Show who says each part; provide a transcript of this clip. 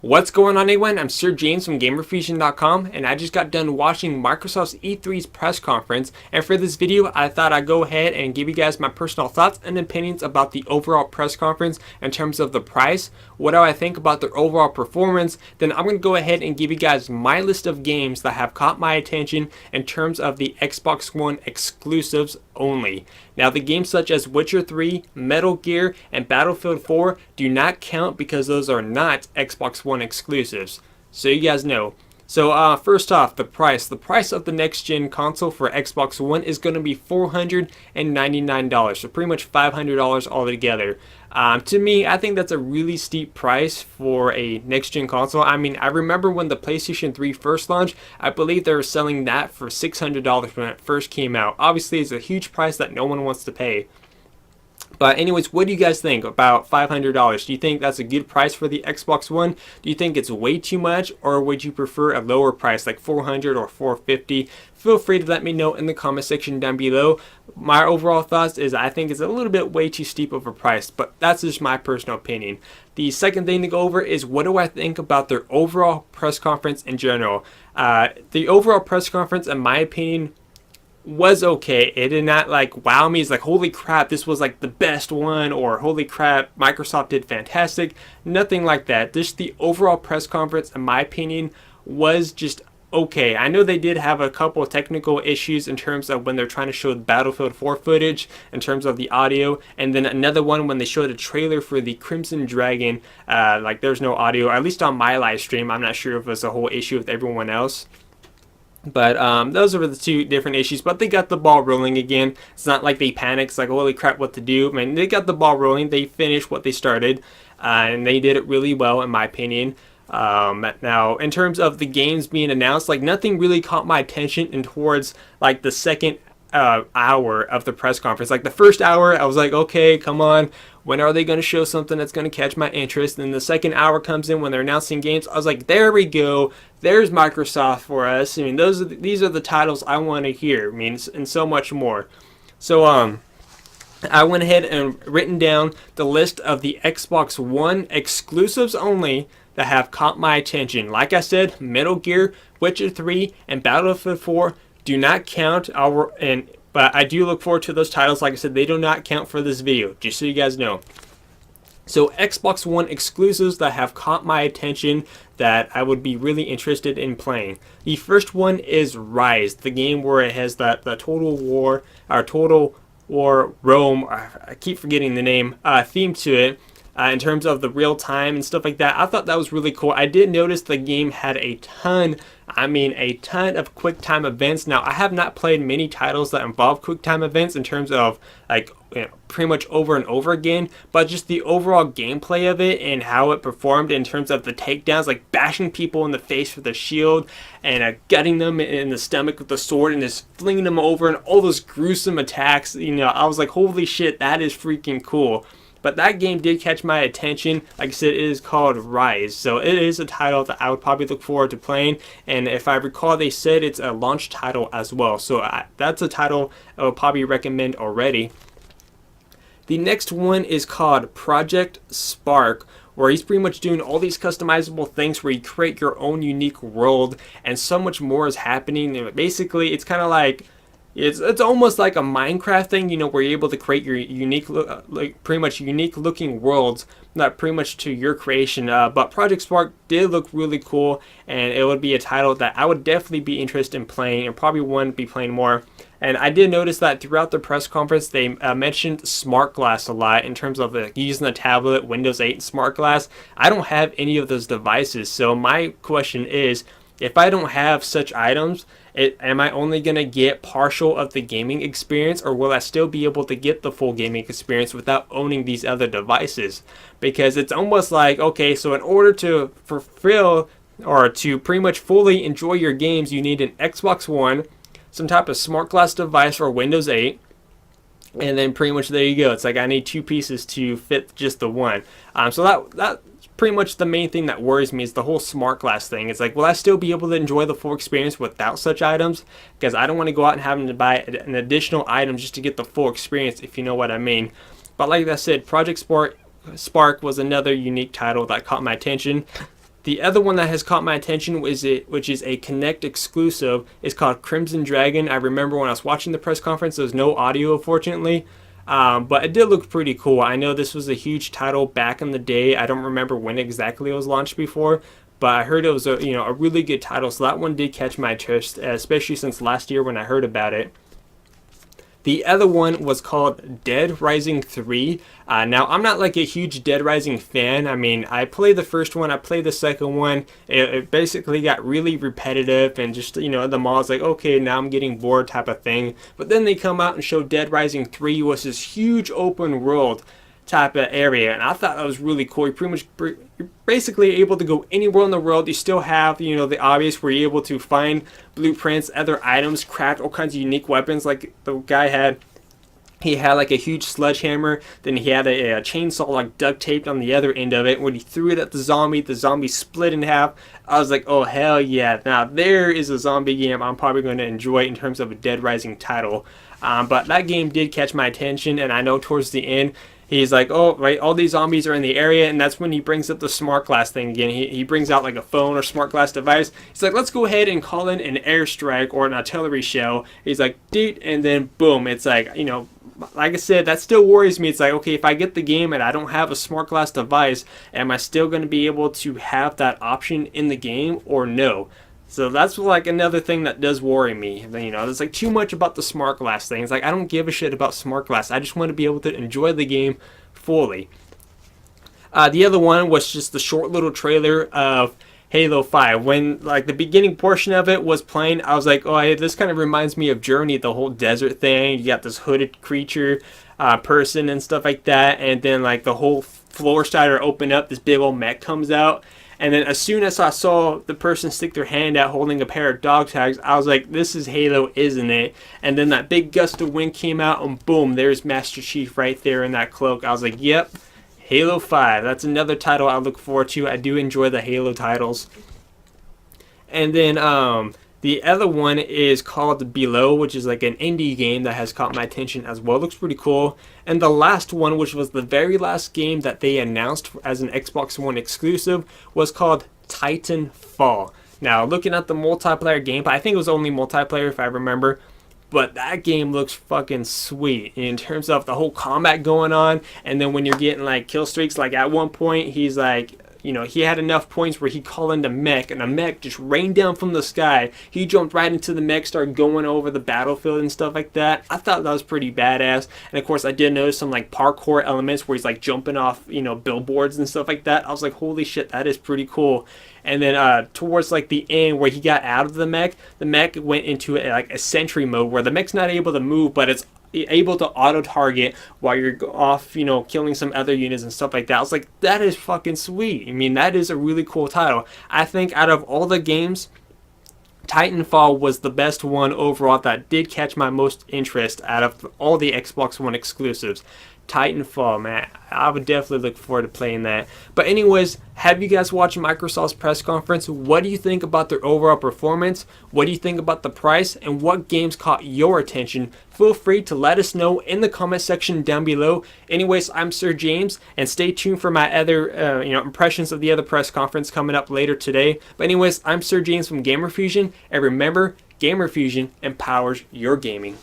Speaker 1: What's going on, everyone? I'm Sir James from Gamerfuzion.com, and I just got done watching Microsoft's E3's press conference. And for this video, I thought I'd go ahead and give you guys my personal thoughts and opinions about the overall press conference in terms of the price. What do I think about their overall performance? Then I'm going to go ahead and give you guys my list of games that have caught my attention in terms of the Xbox One exclusives only. Now, the games such as Witcher 3, Metal Gear, and Battlefield 4 do not count because those are not Xbox One exclusives. So you guys know. So first off, the price. The price of the next gen console for Xbox One is going to be $499. So pretty much $500 altogether. To me, I think that's a really steep price for a next gen console. I mean, I remember when the PlayStation 3 first launched, I believe they were selling that for $600 when it first came out. Obviously, it's a huge price that no one wants to pay. But anyways, what do you guys think about $500? Do you think that's a good price for the Xbox One? Do you think it's way too much, or would you prefer a lower price like $400 or $450? Feel free to let me know in the comment section down below. My overall thoughts is I think it's a little bit way too steep of a price, but that's just my personal opinion. The second thing to go over is what do I think about their overall press conference in general. The overall press conference, in my opinion, was okay. It did not like wow me. It's like holy crap, this was like the best one, or holy crap, Microsoft did fantastic. Nothing like that. Just the overall press conference, in my opinion, was just okay. I know they did have a couple of technical issues in terms of when they're trying to show the Battlefield 4 footage in terms of the audio, and then another one when they showed a trailer for the Crimson Dragon, like there's no audio, at least on my live stream. I'm not sure if it's a whole issue with everyone else. But those are the two different issues. But they got the ball rolling again. It's not like they panicked. It's like, holy crap, what to do? I mean, they got the ball rolling. They finished what they started. And they did it really well, in my opinion. Now, in terms of the games being announced, like nothing really caught my attention in towards like the second hour of the press conference. Like the first hour, I was like, okay, come on. When are they going to show something that's going to catch my interest? And the second hour comes in when they're announcing games. I was like, there we go. There's Microsoft for us. I mean, these are the titles I want to hear. I mean, and so much more. So I went ahead and written down the list of the Xbox One exclusives only that have caught my attention. Like I said, Metal Gear, Witcher 3, and Battlefield 4 do not count. But I do look forward to those titles. Like I said, they do not count for this video, just so you guys know. So Xbox One exclusives that have caught my attention that I would be really interested in playing. The first one is Rise, the game where it has the Total War Rome, I keep forgetting the name, theme to it. In terms of the real time and stuff like that, I thought that was really cool. I did notice the game had a ton of quick time events. Now, I have not played many titles that involve quick time events in terms of like pretty much over and over again, but just the overall gameplay of it and how it performed in terms of the takedowns, like bashing people in the face with a shield and gutting them in the stomach with the sword and just flinging them over and all those gruesome attacks. I was like, holy shit, that is freaking cool. But that game did catch my attention. Like I said, it is called Rise. So it is a title that I would probably look forward to playing. And if I recall, they said it's a launch title as well. So that's a title I would probably recommend already. The next one is called Project Spark, where he's pretty much doing all these customizable things where you create your own unique world. And so much more is happening. And basically, it's kind of like... It's almost like a Minecraft thing, where you're able to create your unique, pretty much unique looking worlds, not pretty much to your creation. But Project Spark did look really cool, and it would be a title that I would definitely be interested in playing, and probably want to be playing more. And I did notice that throughout the press conference, they mentioned Smart Glass a lot in terms of using the tablet, Windows 8, and Smart Glass. I don't have any of those devices, so my question is, if I don't have such items, am I only going to get partial of the gaming experience, or will I still be able to get the full gaming experience without owning these other devices? Because it's almost like, okay, so in order to fulfill or to pretty much fully enjoy your games, you need an Xbox One, some type of smart glass device, or Windows 8, and then pretty much there you go. It's like I need two pieces to fit just the one. So that's pretty much the main thing that worries me, is the whole smart glass thing. It's like, will I still be able to enjoy the full experience without such items? Because I don't want to go out and having to buy an additional item just to get the full experience, if you know what I mean. But like I said, Project Spark was another unique title that caught my attention. The other one that has caught my attention which is a Kinect exclusive, is called Crimson Dragon. I remember when I was watching the press conference, there was no audio, unfortunately. But it did look pretty cool. I know this was a huge title back in the day. I don't remember when exactly it was launched before, but I heard it was a really good title. So that one did catch my interest, especially since last year when I heard about it. The other one was called Dead Rising 3. Now, I'm not like a huge Dead Rising fan. I mean, I played the first one, I played the second one. It basically got really repetitive and just, the mall's like, okay, now I'm getting bored type of thing. But then they come out and show Dead Rising 3 was this huge open world type of area, and I thought that was really cool. You're basically able to go anywhere in the world. You still have the obvious where you're able to find blueprints, other items, craft all kinds of unique weapons. Like the guy had like a huge sledgehammer, then he had a chainsaw like duct taped on the other end of it. When he threw it at the zombie split in half. I was like, oh hell yeah, now there is a zombie game I'm probably going to enjoy in terms of a Dead Rising title. But that game did catch my attention, and I know towards the end he's like, oh, right, all these zombies are in the area, and that's when he brings up the smart glass thing again. He brings out like a phone or smart glass device. He's like, let's go ahead and call in an airstrike or an artillery shell. He's like, dude, and then boom, it's like, like I said, that still worries me. It's like, okay, if I get the game and I don't have a smart glass device, am I still going to be able to have that option in the game or no? So that's like another thing that does worry me. There's like too much about the smart glass thing. It's like I don't give a shit about smart glass. I just want to be able to enjoy the game fully. The other one was just the short little trailer of Halo 5. When like the beginning portion of it was playing, I was like, oh, hey, this kind of reminds me of Journey, the whole desert thing. You got this hooded creature person and stuff like that, and then like the whole floor started to open up, this big old mech comes out. And then as soon as I saw the person stick their hand out holding a pair of dog tags, I was like, this is Halo, isn't it? And then that big gust of wind came out, and boom, there's Master Chief right there in that cloak. I was like, yep, Halo 5. That's another title I look forward to. I do enjoy the Halo titles. And then the other one is called Below, which is like an indie game that has caught my attention as well. It looks pretty cool. And the last one, which was the very last game that they announced as an Xbox One exclusive, was called Titanfall. Now, looking at the multiplayer gameplay, I think it was only multiplayer if I remember, but that game looks fucking sweet in terms of the whole combat going on. And then when you're getting like kill streaks, like at one point he's like, he had enough points where he called in the mech, and a mech just rained down from the sky. He jumped right into the mech, started going over the battlefield and stuff like that. I thought that was pretty badass. And of course, I did notice some like parkour elements where he's like jumping off, billboards and stuff like that. I was like, holy shit, that is pretty cool. And then towards like the end where he got out of the mech went into a sentry mode where the mech's not able to move, but it's able to auto target while you're off, killing some other units and stuff like that. I was like, that is fucking sweet. I mean, that is a really cool title. I think out of all the games, Titanfall was the best one overall that did catch my most interest out of all the Xbox One exclusives. Titanfall, man, I would definitely look forward to playing that. But anyways, have you guys watched Microsoft's press conference? What do you think about their overall performance? What do you think about the price? And what games caught your attention? Feel free to let us know in the comment section down below. Anyways, I'm Sir James, and stay tuned for my other impressions of the other press conference coming up later today. But anyways, I'm Sir James from Gamerfuzion, and remember, Gamerfuzion empowers your gaming.